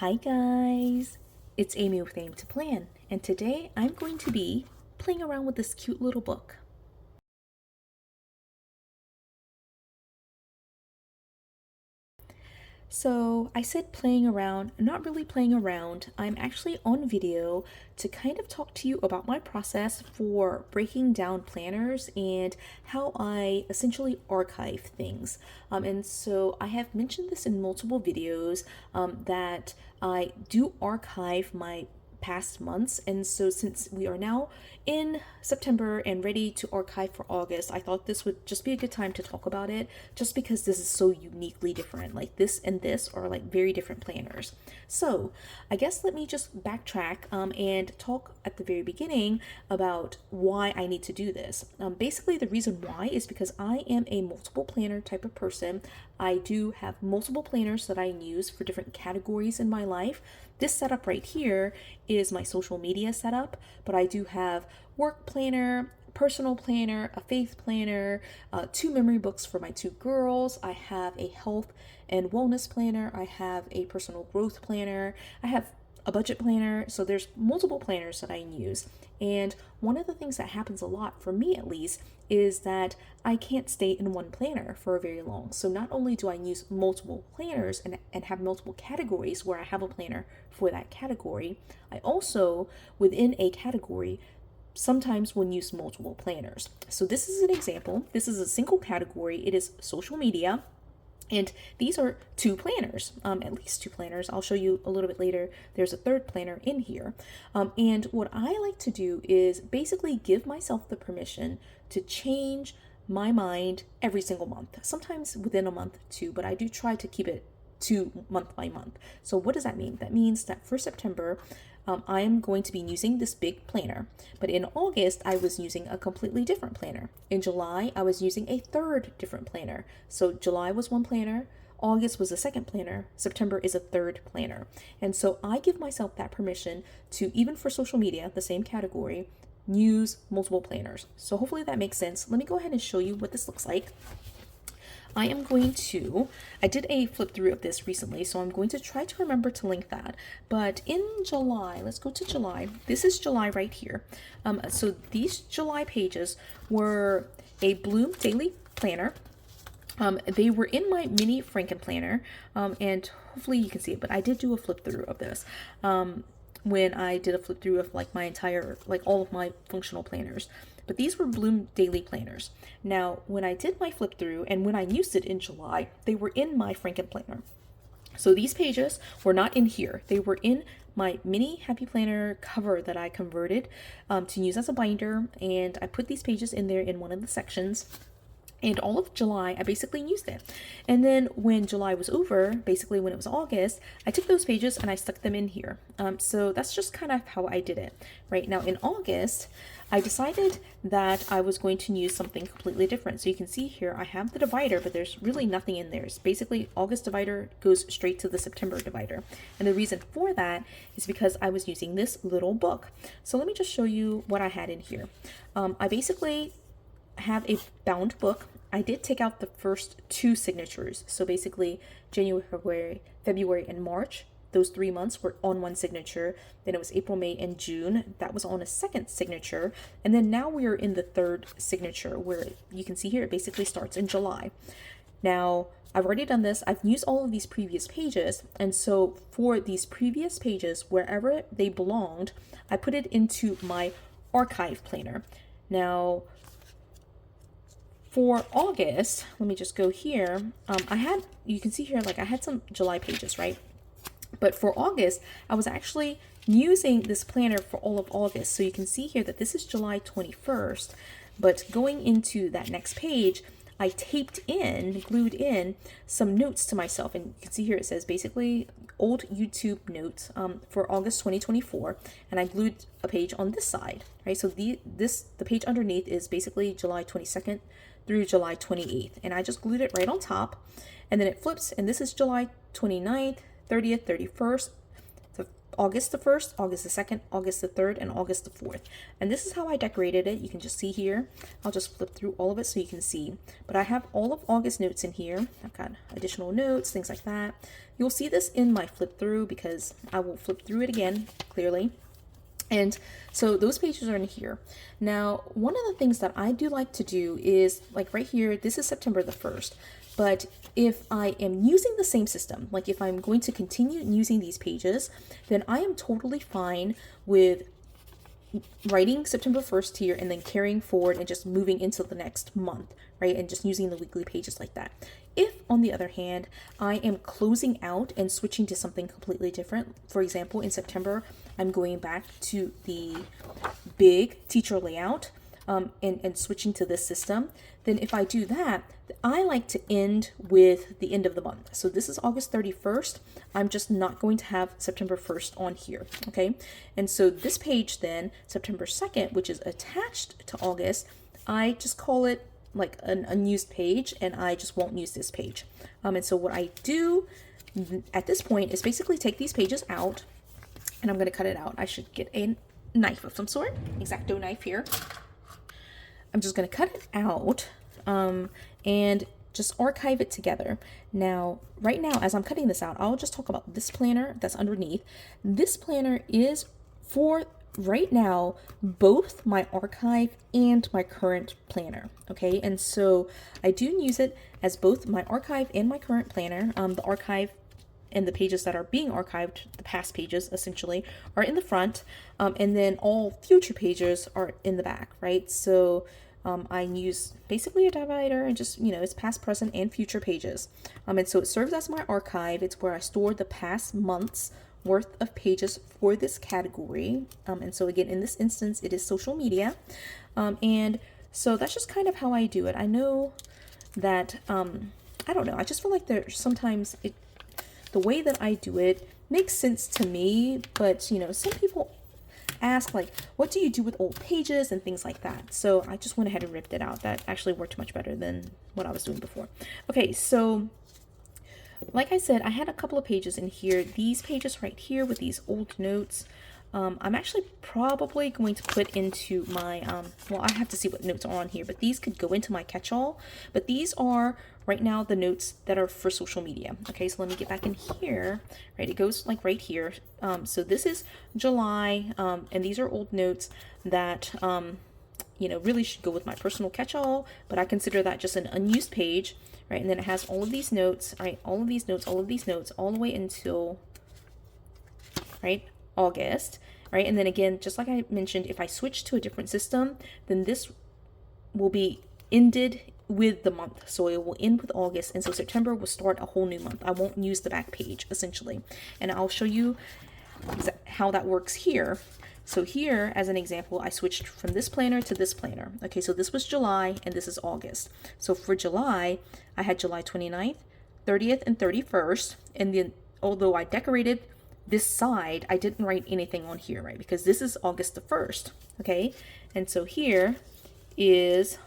Hi guys, it's Amy with Aim to Plan, and today I'm going to be playing around with this cute little book. So I said playing around, not really playing around. I'm actually on video to kind of talk to you about my process for breaking down planners and how I essentially archive things. And so I have mentioned this in multiple videos that I do archive my past months. And so since we are now in September and ready to archive for August, I thought this would just be a good time to talk about it just because this is so uniquely different. Like this and this are like very different planners. So I guess let me just backtrack and talk at the very beginning about why I need to do this. Basically, the reason why is because I am a multiple planner type of person. I do have multiple planners that I use for different categories in my life. This setup right here is my social media setup, but I do have work planner, personal planner, a faith planner, two memory books for my two girls. I have a health and wellness planner. I have a personal growth planner. I have a budget planner. So there's multiple planners that I use. And one of the things that happens a lot, for me at least, is that I can't stay in one planner for very long. So not only do I use multiple planners and have multiple categories where I have a planner for that category, I also, within a category, sometimes will use multiple planners. So this is an example. This is a single category. It is social media. And these are two planners, at least two planners. I'll show you a little bit later. There's a third planner in here. And what I like to do is basically give myself the permission to change my mind every single month, sometimes within a month too, but I do try to keep it to month by month. So what does that mean? That means that for September, I am going to be using this big planner. But in August, I was using a completely different planner. In July, I was using a third different planner. So July was one planner, August was a second planner, September is a third planner. And so I give myself that permission to, even for social media, the same category, use multiple planners. So hopefully that makes sense. Let me go ahead and show you what this looks like. I did a flip through of this recently, so I'm going to try to remember to link that. But in July, let's go to July. This is July right here. So these July pages were a Bloom Daily Planner. They were in my mini Franken planner, and hopefully you can see it, but I did do a flip through of this. When I did a flip through of like my entire, like all of my functional planners. But these were Bloom Daily Planners. Now, when I did my flip through and when I used it in July, they were in my Franken planner. So these pages were not in here. They were in my mini Happy Planner cover that I converted to use as a binder. And I put these pages in there in one of the sections. And all of July, I basically used it. And then when July was over, basically when it was August, I took those pages and I stuck them in here. So that's just kind of how I did it. Right now in August, I decided that I was going to use something completely different. So you can see here, I have the divider, but there's really nothing in there. It's basically August divider goes straight to the September divider. And the reason for that is because I was using this little book. So let me just show you what I had in here. I basically have a bound book. I did take out the first two signatures. So basically January, February, and March, those 3 months were on one signature. Then it was April, May, and June. That was on a second signature. And then now we are in the third signature where you can see here, it basically starts in July. Now, I've already done this. I've used all of these previous pages. And so for these previous pages, wherever they belonged, I put it into my archive planner. Now, for August, let me just go here. You can see here, like I had some July pages, right? But for August, I was actually using this planner for all of August. So you can see here that this is July 21st, but going into that next page, I glued in some notes to myself. And you can see here it says basically old YouTube notes for August 2024. And I glued a page on this side, right? So the page underneath is basically July 22nd through July 28th. And I just glued it right on top. And then it flips, and this is July 29th, 30th, 31st, the August the 1st, August the 2nd, August the 3rd, and August the 4th. And this is how I decorated it. You can just see here. I'll just flip through all of it so you can see. But I have all of August notes in here. I've got additional notes, things like that. You'll see this in my flip through because I will flip through it again, clearly. And so those pages are in here. Now, one of the things that I do like to do is, like right here, this is September the 1st. But if I am using the same system, like if I'm going to continue using these pages, then I am totally fine with writing September 1st here and then carrying forward and just moving into the next month, right? And just using the weekly pages like that. If, on the other hand, I am closing out and switching to something completely different, for example, in September, I'm going back to the big teacher layout and switching to this system, then if I do that, I like to end with the end of the month. So this is August 31st. I'm just not going to have September 1st on here, okay? And so this page then, September 2nd, which is attached to August, I just call it like an unused page, and I just won't use this page. And so what I do at this point is basically take these pages out, and I'm going to cut it out. I should get a knife of some sort, X-Acto knife here. I'm just going to cut it out and just archive it together. Now, right now, as I'm cutting this out, I'll just talk about this planner that's underneath. This planner is for right now both my archive and my current planner, okay? And so I do use it as both my archive and my current planner. The archive and the pages that are being archived, the past pages essentially, are in the front, and then all future pages are in the back, right? So I use basically a divider and just, you know, it's past, present, and future pages. And so it serves as my archive. It's where I store the past month's worth of pages for this category. And so again, in this instance, it is social media. And so that's just kind of how I do it. I know that, I don't know, I just feel like there's sometimes the way that I do it makes sense to me, but you know, some people ask like, what do you do with old pages and things like that? So I just went ahead and ripped it out. That actually worked much better than what I was doing before. Okay, so like I said, I had a couple of pages in here. These pages right here with these old notes, I'm actually probably going to put into my, well, I have to see what notes are on here, but these could go into my catch-all. But these are right now the notes that are for social media. Okay, so let me get back in here, right? It goes like right here. So this is July, and these are old notes that, you know, really should go with my personal catch-all, but I consider that just an unused page, right? And then it has all of these notes, right? All of these notes, all of these notes, all the way until, right, August, right? And then again, just like I mentioned, if I switch to a different system, then this will be ended with the month. So it will end with August, and so September will start a whole new month. I won't use the back page essentially, and I'll show you how that works here. So here, as an example, I switched from this planner to this planner. Okay, so this was July and this is August. So for July, I had July 29th, 30th, and 31st. And then although I decorated this side, I didn't write anything on here, right? Because this is August the 1st, okay? And so here is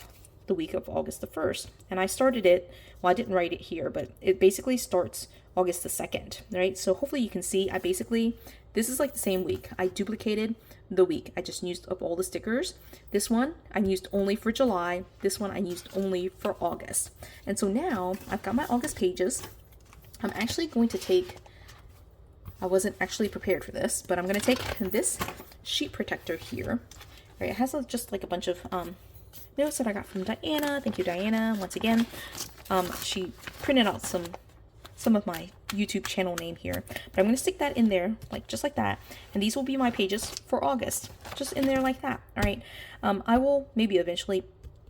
the week of August the 1st. And I started it, well, I didn't write it here, but it basically starts August the 2nd, right? So hopefully you can see, I basically, this is like the same week. I duplicated the week. I just used up all the stickers. This one I used only for July. This one I used only for August. And so now I've got my August pages. I'm actually going to take, I wasn't actually prepared for this, but I'm going to take this sheet protector here. Right, it has just like a bunch of notes that I got from Diana. Thank you, Diana, once again. She printed out some of my YouTube channel name here, but I'm going to stick that in there, like just like that, and these will be my pages for August, just in there like that. All right, I will maybe eventually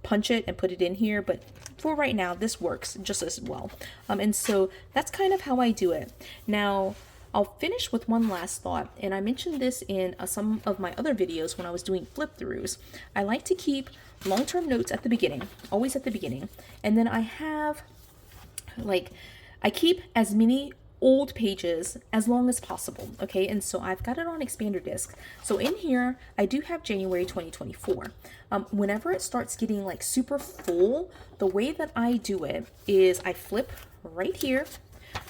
punch it and put it in here, but for right now, this works just as well. And so that's kind of how I do it. Now, I'll finish with one last thought, and I mentioned this in some of my other videos when I was doing flip throughs. I like to keep long-term notes at the beginning, always at the beginning, and then I have, like, I keep as many old pages as long as possible, okay? And so I've got it on expander disc. So in here, I do have January 2024. Whenever it starts getting like super full, the way that I do it is I flip right here,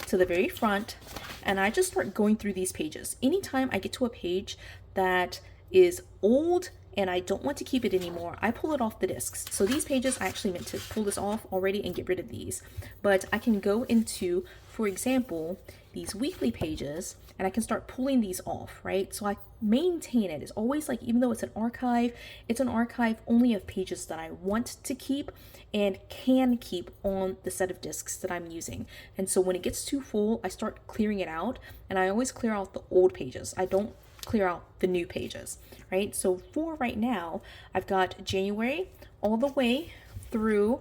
to the very front, and I just start going through these pages. Anytime I get to a page that is old and I don't want to keep it anymore, I pull it off the discs. So these pages, I actually meant to pull this off already and get rid of these. But I can go into, for example, these weekly pages, and I can start pulling these off, right? So I maintain it. It's always like, even though it's an archive only of pages that I want to keep and can keep on the set of discs that I'm using. And so when it gets too full, I start clearing it out, and I always clear out the old pages. I don't clear out the new pages, right? So for right now, I've got January all the way through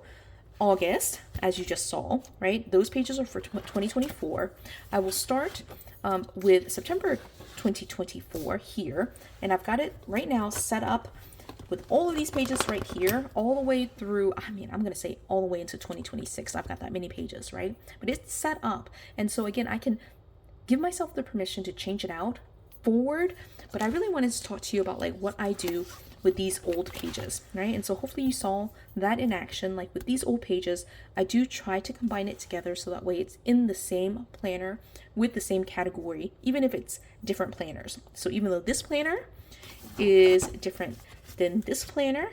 August, as you just saw, right? Those pages are for 2024. I will start with September 2024 here, and I've got it right now set up with all of these pages right here, all the way through, I mean, I'm going to say all the way into 2026. I've got that many pages, right? But it's set up. And so again, I can give myself the permission to change it out forward, but I really wanted to talk to you about like what I do with these old pages, right? And so hopefully you saw that in action. Like with these old pages, I do try to combine it together so that way it's in the same planner with the same category, even if it's different planners. So even though this planner is different than this planner,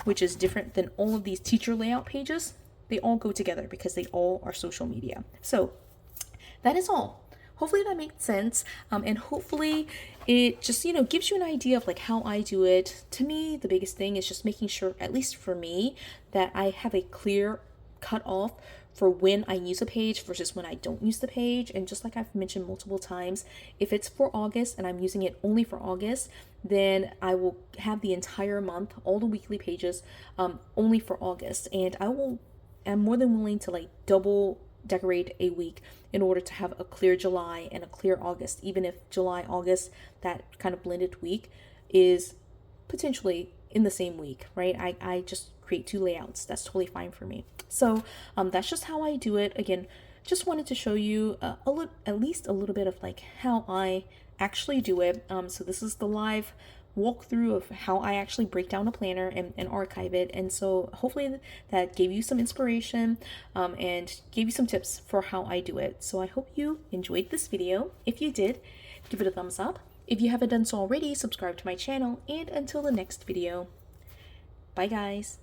which is different than all of these teacher layout pages, they all go together because they all are social media. So that is all. Hopefully that makes sense, and hopefully it just, you know, gives you an idea of like how I do it. To me, the biggest thing is just making sure, at least for me, that I have a clear cutoff for when I use a page versus when I don't use the page. And just like I've mentioned multiple times, if it's for August and I'm using it only for August, then I will have the entire month, all the weekly pages, only for August. And I'm more than willing to like double decorate a week in order to have a clear July and a clear August, even if July, August, that kind of blended week is potentially in the same week, right? I just create two layouts. That's totally fine for me. So that's just how I do it. Again, just wanted to show you at least a little bit of like how I actually do it. So this is the live walkthrough of how I actually break down a planner and archive it. And so hopefully that gave you some inspiration and gave you some tips for how I do it. So I hope you enjoyed this video. If you did, give it a thumbs up. If you haven't done so already, subscribe to my channel, and until the next video, bye guys.